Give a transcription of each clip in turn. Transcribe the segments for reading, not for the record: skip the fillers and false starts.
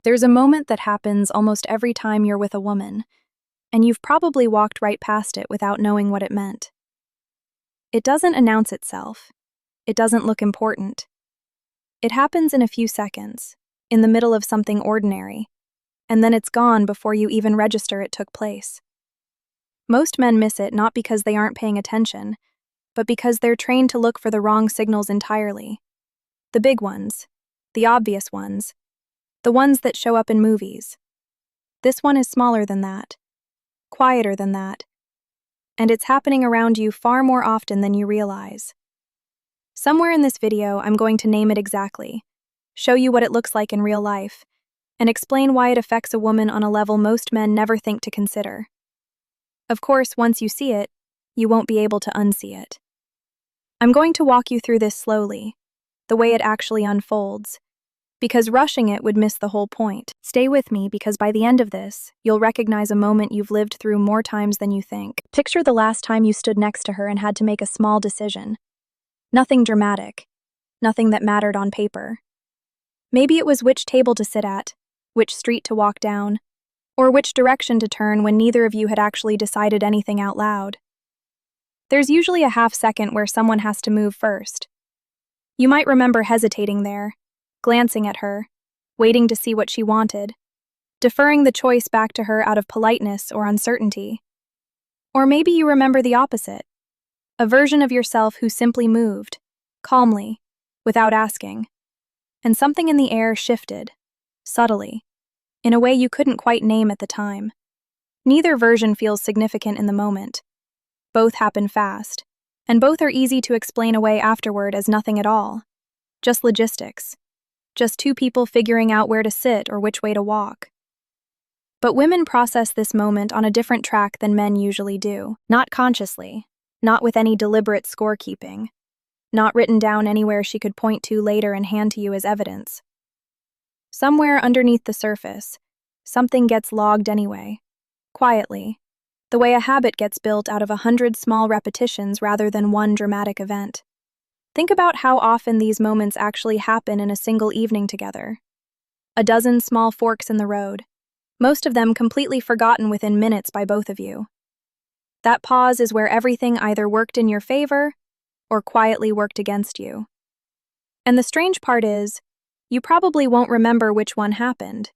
There's a moment that happens almost every time you're with a woman, and you've probably walked right past it without knowing what it meant. It doesn't announce itself. It doesn't look important. It happens in a few seconds, in the middle of something ordinary, and then it's gone before you even register it took place. Most men miss it not because they aren't paying attention, but because they're trained to look for the wrong signals entirely. The big ones, the obvious ones, the ones that show up in movies. This one is smaller than that, quieter than that, and it's happening around you far more often than you realize. Somewhere in this video, I'm going to name it exactly, show you what it looks like in real life, and explain why it affects a woman on a level most men never think to consider. Of course, once you see it, you won't be able to unsee it. I'm going to walk you through this slowly, the way it actually unfolds, because rushing it would miss the whole point. Stay with me because by the end of this, you'll recognize a moment you've lived through more times than you think. Picture the last time you stood next to her and had to make a small decision. Nothing dramatic, nothing that mattered on paper. Maybe it was which table to sit at, which street to walk down, or which direction to turn when neither of you had actually decided anything out loud. There's usually a half-second where someone has to move first. You might remember hesitating there, glancing at her, waiting to see what she wanted, deferring the choice back to her out of politeness or uncertainty. Or maybe you remember the opposite, a version of yourself who simply moved, calmly, without asking, and something in the air shifted, subtly, in a way you couldn't quite name at the time. Neither version feels significant in the moment. Both happen fast, and both are easy to explain away afterward as nothing at all. Just logistics. Just two people figuring out where to sit or which way to walk. But women process this moment on a different track than men usually do. Not consciously, not with any deliberate scorekeeping, not written down anywhere she could point to later and hand to you as evidence. Somewhere underneath the surface, something gets logged anyway, quietly, the way a habit gets built out of 100 small repetitions rather than one dramatic event. Think about how often these moments actually happen in a single evening together. A dozen small forks in the road, most of them completely forgotten within minutes by both of you. That pause is where everything either worked in your favor or quietly worked against you. And the strange part is, you probably won't remember which one happened,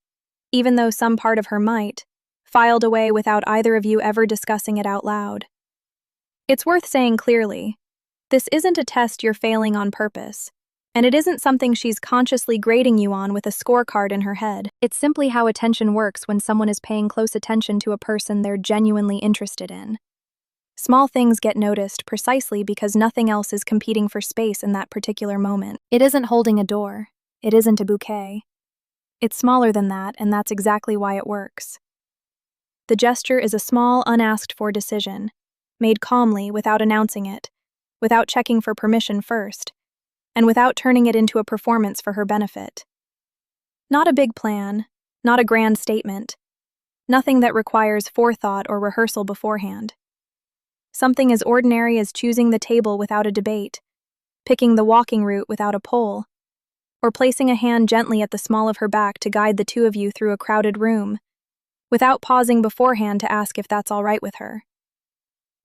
even though some part of her might, filed away without either of you ever discussing it out loud. It's worth saying clearly, this isn't a test you're failing on purpose, and it isn't something she's consciously grading you on with a scorecard in her head. It's simply how attention works when someone is paying close attention to a person they're genuinely interested in. Small things get noticed precisely because nothing else is competing for space in that particular moment. It isn't holding a door. It isn't a bouquet. It's smaller than that, and that's exactly why it works. The gesture is a small, unasked-for decision, made calmly without announcing it, without checking for permission first, and without turning it into a performance for her benefit. Not a big plan, not a grand statement, nothing that requires forethought or rehearsal beforehand. Something as ordinary as choosing the table without a debate, picking the walking route without a poll, or placing a hand gently at the small of her back to guide the two of you through a crowded room, without pausing beforehand to ask if that's all right with her.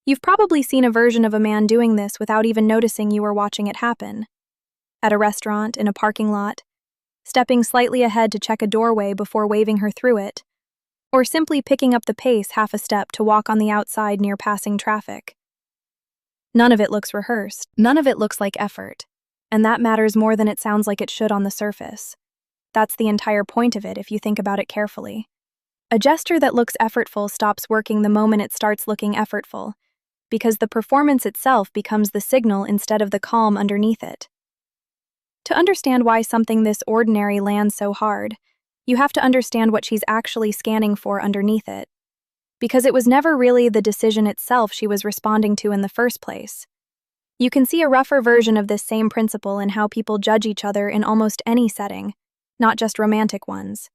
You've probably seen a version of a man doing this without even noticing you were watching it happen. At a restaurant, in a parking lot, stepping slightly ahead to check a doorway before waving her through it, or simply picking up the pace half a step to walk on the outside near passing traffic. None of it looks rehearsed. None of it looks like effort, and that matters more than it sounds like it should on the surface. That's the entire point of it if you think about it carefully. A gesture that looks effortful stops working the moment it starts looking effortful, because the performance itself becomes the signal instead of the calm underneath it. To understand why something this ordinary lands so hard, you have to understand what she's actually scanning for underneath it. Because it was never really the decision itself she was responding to in the first place. You can see a rougher version of this same principle in how people judge each other in almost any setting, not just romantic ones.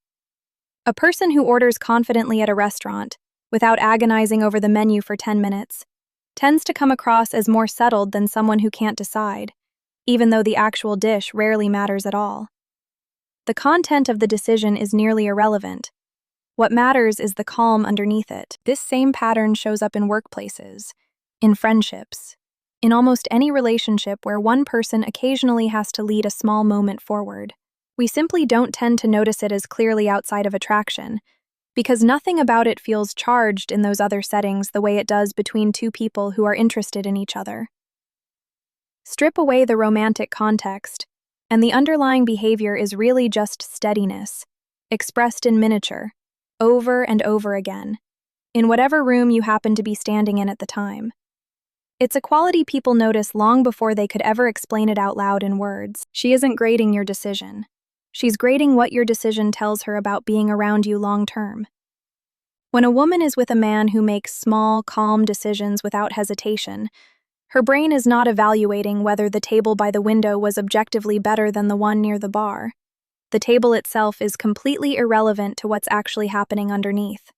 A person who orders confidently at a restaurant, without agonizing over the menu for 10 minutes, tends to come across as more settled than someone who can't decide, even though the actual dish rarely matters at all. The content of the decision is nearly irrelevant. What matters is the calm underneath it. This same pattern shows up in workplaces, in friendships, in almost any relationship where one person occasionally has to lead a small moment forward. We simply don't tend to notice it as clearly outside of attraction, because nothing about it feels charged in those other settings the way it does between two people who are interested in each other. Strip away the romantic context, and the underlying behavior is really just steadiness, expressed in miniature, over and over again, in whatever room you happen to be standing in at the time. It's a quality people notice long before they could ever explain it out loud in words. She isn't grading your decision. She's grading what your decision tells her about being around you long term. When a woman is with a man who makes small, calm decisions without hesitation, her brain is not evaluating whether the table by the window was objectively better than the one near the bar. The table itself is completely irrelevant to what's actually happening underneath.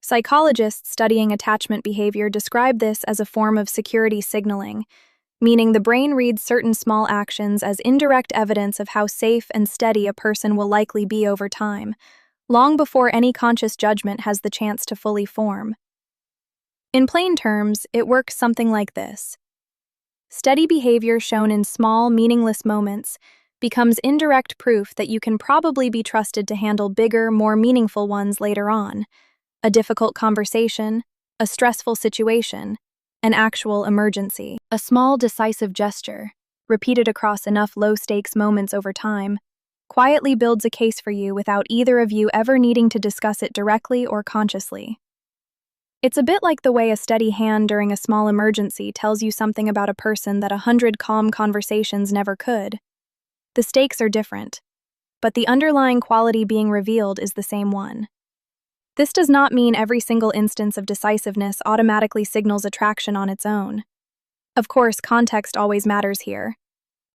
Psychologists studying attachment behavior describe this as a form of security signaling, meaning the brain reads certain small actions as indirect evidence of how safe and steady a person will likely be over time, long before any conscious judgment has the chance to fully form. In plain terms, it works something like this. Steady behavior shown in small, meaningless moments becomes indirect proof that you can probably be trusted to handle bigger, more meaningful ones later on. A difficult conversation, a stressful situation, an actual emergency. A small, decisive gesture, repeated across enough low-stakes moments over time, quietly builds a case for you without either of you ever needing to discuss it directly or consciously. It's a bit like the way a steady hand during a small emergency tells you something about a person that 100 calm conversations never could. The stakes are different, but the underlying quality being revealed is the same one. This does not mean every single instance of decisiveness automatically signals attraction on its own. Of course, context always matters here.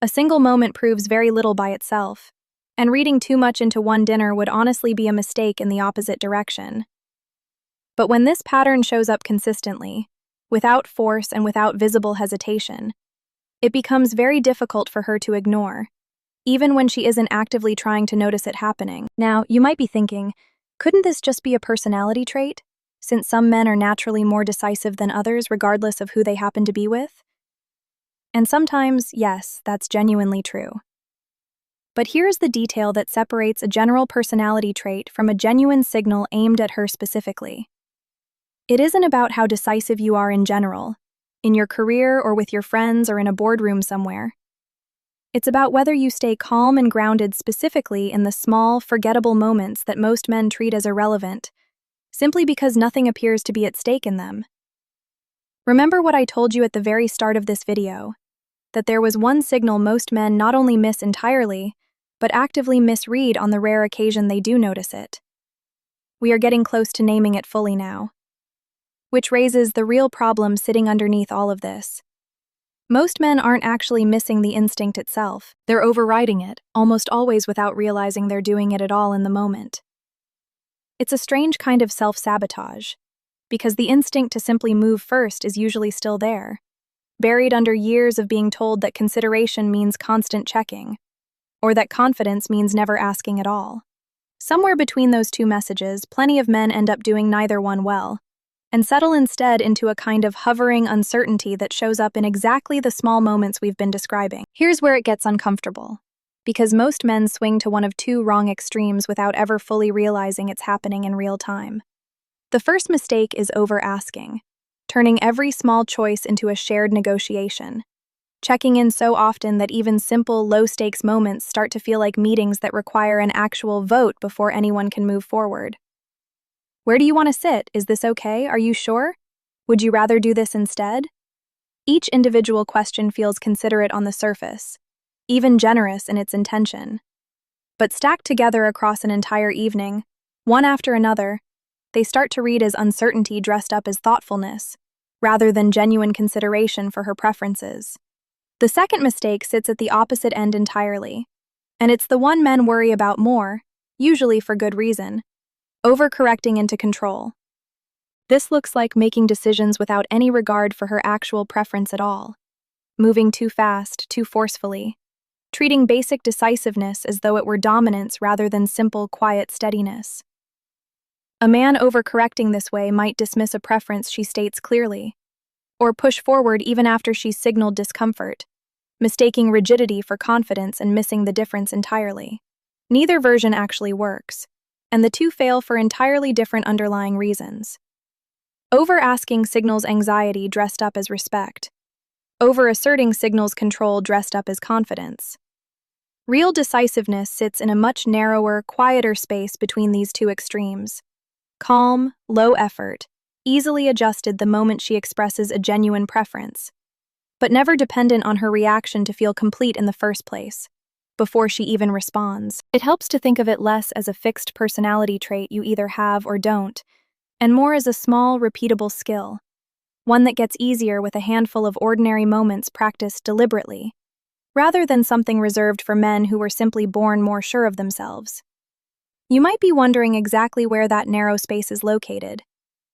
A single moment proves very little by itself, and reading too much into one dinner would honestly be a mistake in the opposite direction. But when this pattern shows up consistently, without force and without visible hesitation, it becomes very difficult for her to ignore, even when she isn't actively trying to notice it happening. Now, you might be thinking, couldn't this just be a personality trait, since some men are naturally more decisive than others regardless of who they happen to be with? And sometimes, yes, that's genuinely true. But here's the detail that separates a general personality trait from a genuine signal aimed at her specifically. It isn't about how decisive you are in general, in your career or with your friends or in a boardroom somewhere. It's about whether you stay calm and grounded specifically in the small, forgettable moments that most men treat as irrelevant, simply because nothing appears to be at stake in them. Remember what I told you at the very start of this video, that there was one signal most men not only miss entirely, but actively misread on the rare occasion they do notice it. We are getting close to naming it fully now. Which raises the real problem sitting underneath all of this. Most men aren't actually missing the instinct itself. They're overriding it, almost always without realizing they're doing it at all in the moment. It's a strange kind of self-sabotage, because the instinct to simply move first is usually still there, buried under years of being told that consideration means constant checking, or that confidence means never asking at all. Somewhere between those two messages, plenty of men end up doing neither one well, and settle instead into a kind of hovering uncertainty that shows up in exactly the small moments we've been describing. Here's where it gets uncomfortable, because most men swing to one of two wrong extremes without ever fully realizing it's happening in real time. The first mistake is over-asking, turning every small choice into a shared negotiation, checking in so often that even simple, low-stakes moments start to feel like meetings that require an actual vote before anyone can move forward. Where do you want to sit? Is this okay? Are you sure? Would you rather do this instead? Each individual question feels considerate on the surface, even generous in its intention. But stacked together across an entire evening, one after another, they start to read as uncertainty dressed up as thoughtfulness, rather than genuine consideration for her preferences. The second mistake sits at the opposite end entirely, and it's the one men worry about more, usually for good reason. Overcorrecting into control. This looks like making decisions without any regard for her actual preference at all, moving too fast, too forcefully, treating basic decisiveness as though it were dominance rather than simple, quiet steadiness. A man overcorrecting this way might dismiss a preference she states clearly, or push forward even after she's signaled discomfort, mistaking rigidity for confidence and missing the difference entirely. Neither version actually works, and the two fail for entirely different underlying reasons. Over-asking signals anxiety dressed up as respect. Over-asserting signals control dressed up as confidence. Real decisiveness sits in a much narrower, quieter space between these two extremes. Calm, low effort, easily adjusted the moment she expresses a genuine preference, but never dependent on her reaction to feel complete in the first place, before she even responds. It helps to think of it less as a fixed personality trait you either have or don't, and more as a small, repeatable skill, one that gets easier with a handful of ordinary moments practiced deliberately, rather than something reserved for men who were simply born more sure of themselves. You might be wondering exactly where that narrow space is located,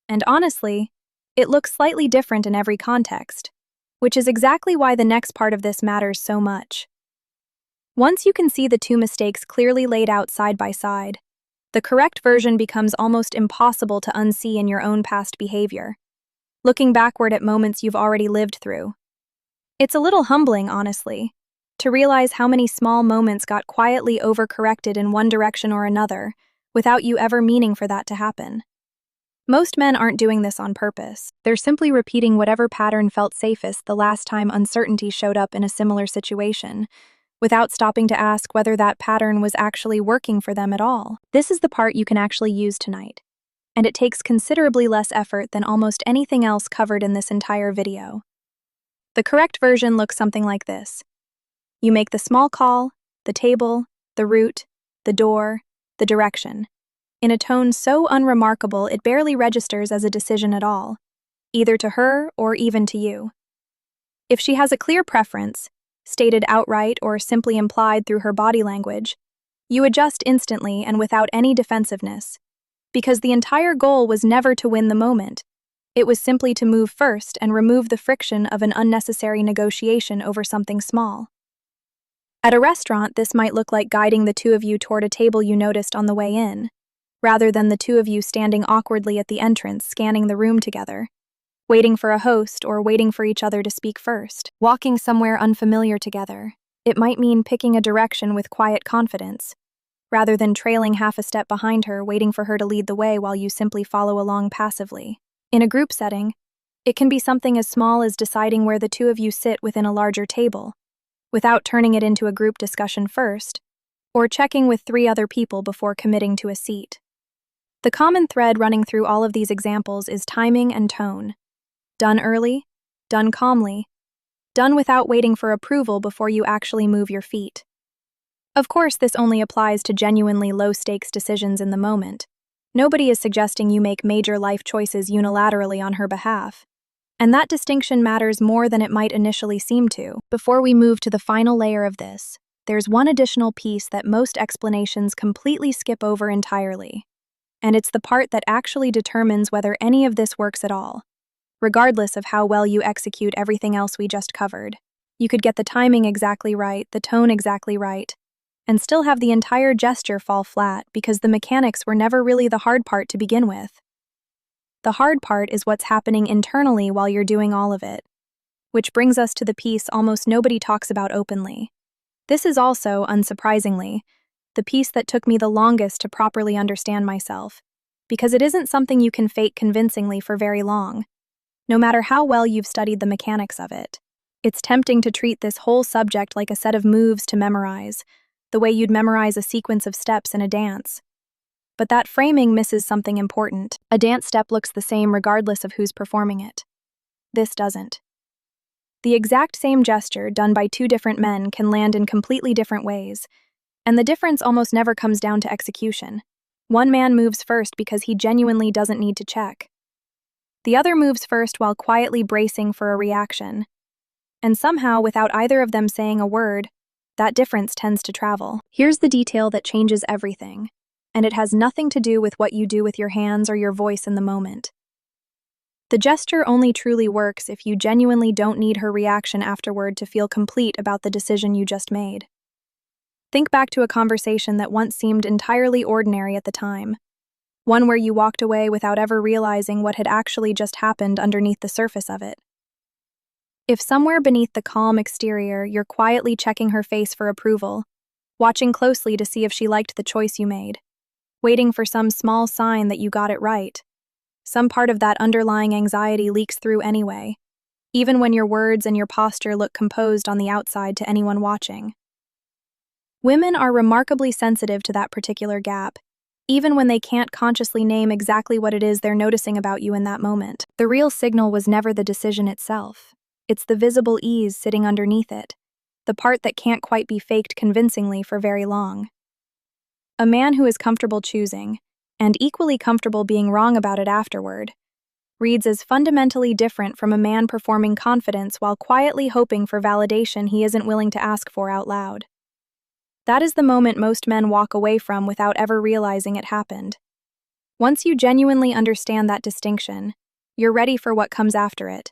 and honestly, it looks slightly different in every context, which is exactly why the next part of this matters so much. Once you can see the two mistakes clearly laid out side by side, the correct version becomes almost impossible to unsee in your own past behavior, looking backward at moments you've already lived through. It's a little humbling, honestly, to realize how many small moments got quietly overcorrected in one direction or another, without you ever meaning for that to happen. Most men aren't doing this on purpose. They're simply repeating whatever pattern felt safest the last time uncertainty showed up in a similar situation, without stopping to ask whether that pattern was actually working for them at all. This is the part you can actually use tonight, and it takes considerably less effort than almost anything else covered in this entire video. The correct version looks something like this. You make the small call, the table, the route, the door, the direction, in a tone so unremarkable it barely registers as a decision at all, either to her or even to you. If she has a clear preference, stated outright or simply implied through her body language, you adjust instantly and without any defensiveness, because the entire goal was never to win the moment. It was simply to move first and remove the friction of an unnecessary negotiation over something small. At a restaurant, this might look like guiding the two of you toward a table you noticed on the way in, rather than the two of you standing awkwardly at the entrance scanning the room together, waiting for a host or waiting for each other to speak first. Walking somewhere unfamiliar together, it might mean picking a direction with quiet confidence, rather than trailing half a step behind her waiting for her to lead the way while you simply follow along passively. In a group setting, it can be something as small as deciding where the two of you sit within a larger table, without turning it into a group discussion first, or checking with 3 other people before committing to a seat. The common thread running through all of these examples is timing and tone. Done early, done calmly, done without waiting for approval before you actually move your feet. Of course, this only applies to genuinely low-stakes decisions in the moment. Nobody is suggesting you make major life choices unilaterally on her behalf. And that distinction matters more than it might initially seem to. Before we move to the final layer of this, there's one additional piece that most explanations completely skip over entirely. And it's the part that actually determines whether any of this works at all, regardless of how well you execute everything else we just covered. You could get the timing exactly right, the tone exactly right, and still have the entire gesture fall flat because the mechanics were never really the hard part to begin with. The hard part is what's happening internally while you're doing all of it, which brings us to the piece almost nobody talks about openly. This is also, unsurprisingly, the piece that took me the longest to properly understand myself, because it isn't something you can fake convincingly for very long, no matter how well you've studied the mechanics of it. It's tempting to treat this whole subject like a set of moves to memorize, the way you'd memorize a sequence of steps in a dance. But that framing misses something important. A dance step looks the same regardless of who's performing it. This doesn't. The exact same gesture done by 2 different men can land in completely different ways, and the difference almost never comes down to execution. One man moves first because he genuinely doesn't need to check. The other moves first while quietly bracing for a reaction. And somehow, without either of them saying a word, that difference tends to travel. Here's the detail that changes everything, and it has nothing to do with what you do with your hands or your voice in the moment. The gesture only truly works if you genuinely don't need her reaction afterward to feel complete about the decision you just made. Think back to a conversation that once seemed entirely ordinary at the time, one where you walked away without ever realizing what had actually just happened underneath the surface of it. If somewhere beneath the calm exterior you're quietly checking her face for approval, watching closely to see if she liked the choice you made, waiting for some small sign that you got it right, some part of that underlying anxiety leaks through anyway, even when your words and your posture look composed on the outside to anyone watching. Women are remarkably sensitive to that particular gap, even when they can't consciously name exactly what it is they're noticing about you in that moment. The real signal was never the decision itself. It's the visible ease sitting underneath it, the part that can't quite be faked convincingly for very long. A man who is comfortable choosing, and equally comfortable being wrong about it afterward, reads as fundamentally different from a man performing confidence while quietly hoping for validation he isn't willing to ask for out loud. That is the moment most men walk away from without ever realizing it happened. Once you genuinely understand that distinction, you're ready for what comes after it,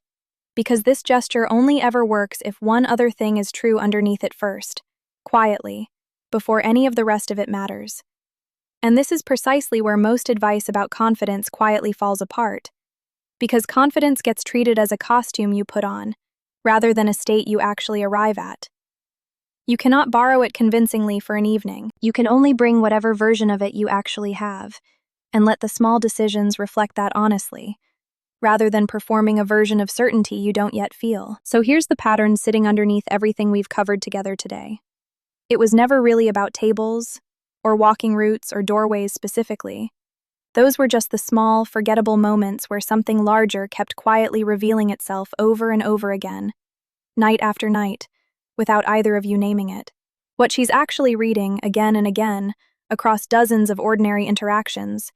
because this gesture only ever works if one other thing is true underneath it first, quietly, before any of the rest of it matters. And this is precisely where most advice about confidence quietly falls apart, because confidence gets treated as a costume you put on, rather than a state you actually arrive at. You cannot borrow it convincingly for an evening. You can only bring whatever version of it you actually have, and let the small decisions reflect that honestly, rather than performing a version of certainty you don't yet feel. So here's the pattern sitting underneath everything we've covered together today. It was never really about tables, or walking routes, or doorways specifically. Those were just the small, forgettable moments where something larger kept quietly revealing itself over and over again, night after night, without either of you naming it. What she's actually reading, again and again, across dozens of ordinary interactions,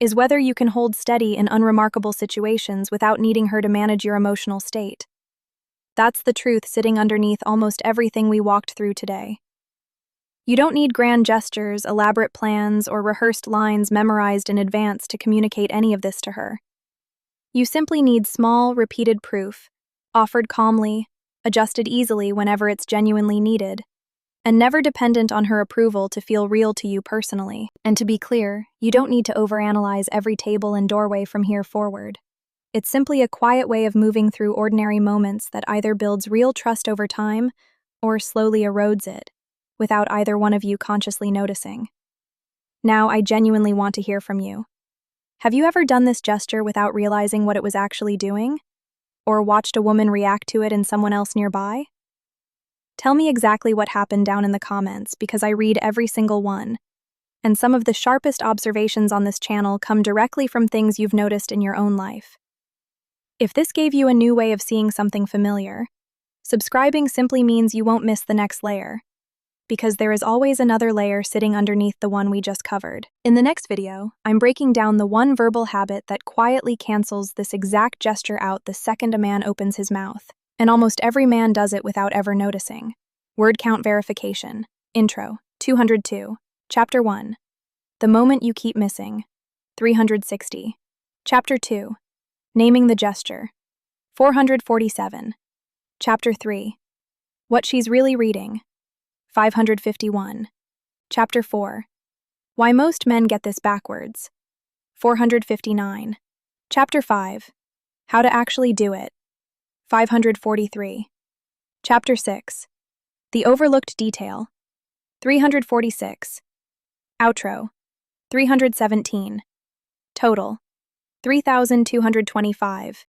is whether you can hold steady in unremarkable situations without needing her to manage your emotional state. That's the truth sitting underneath almost everything we walked through today. You don't need grand gestures, elaborate plans, or rehearsed lines memorized in advance to communicate any of this to her. You simply need small, repeated proof, offered calmly, adjusted easily whenever it's genuinely needed, and never dependent on her approval to feel real to you personally. And to be clear, you don't need to overanalyze every table and doorway from here forward. It's simply a quiet way of moving through ordinary moments that either builds real trust over time or slowly erodes it, without either one of you consciously noticing. Now, I genuinely want to hear from you. Have you ever done this gesture without realizing what it was actually doing? Or watched a woman react to it in someone else nearby? Tell me exactly what happened down in the comments, because I read every single one, and some of the sharpest observations on this channel come directly from things you've noticed in your own life. If this gave you a new way of seeing something familiar, subscribing simply means you won't miss the next layer, because there is always another layer sitting underneath the one we just covered. In the next video, I'm breaking down the one verbal habit that quietly cancels this exact gesture out the second a man opens his mouth, and almost every man does it without ever noticing. Word count verification. Intro. 202. Chapter 1. The moment you keep missing. 360. Chapter 2. Naming the gesture. 447. Chapter 3. What she's really reading. 551. Chapter 4. Why most men get this backwards. 459. Chapter 5. How to actually do it. 543. Chapter 6. The overlooked detail. 346. Outro. 317. Total. 3,225.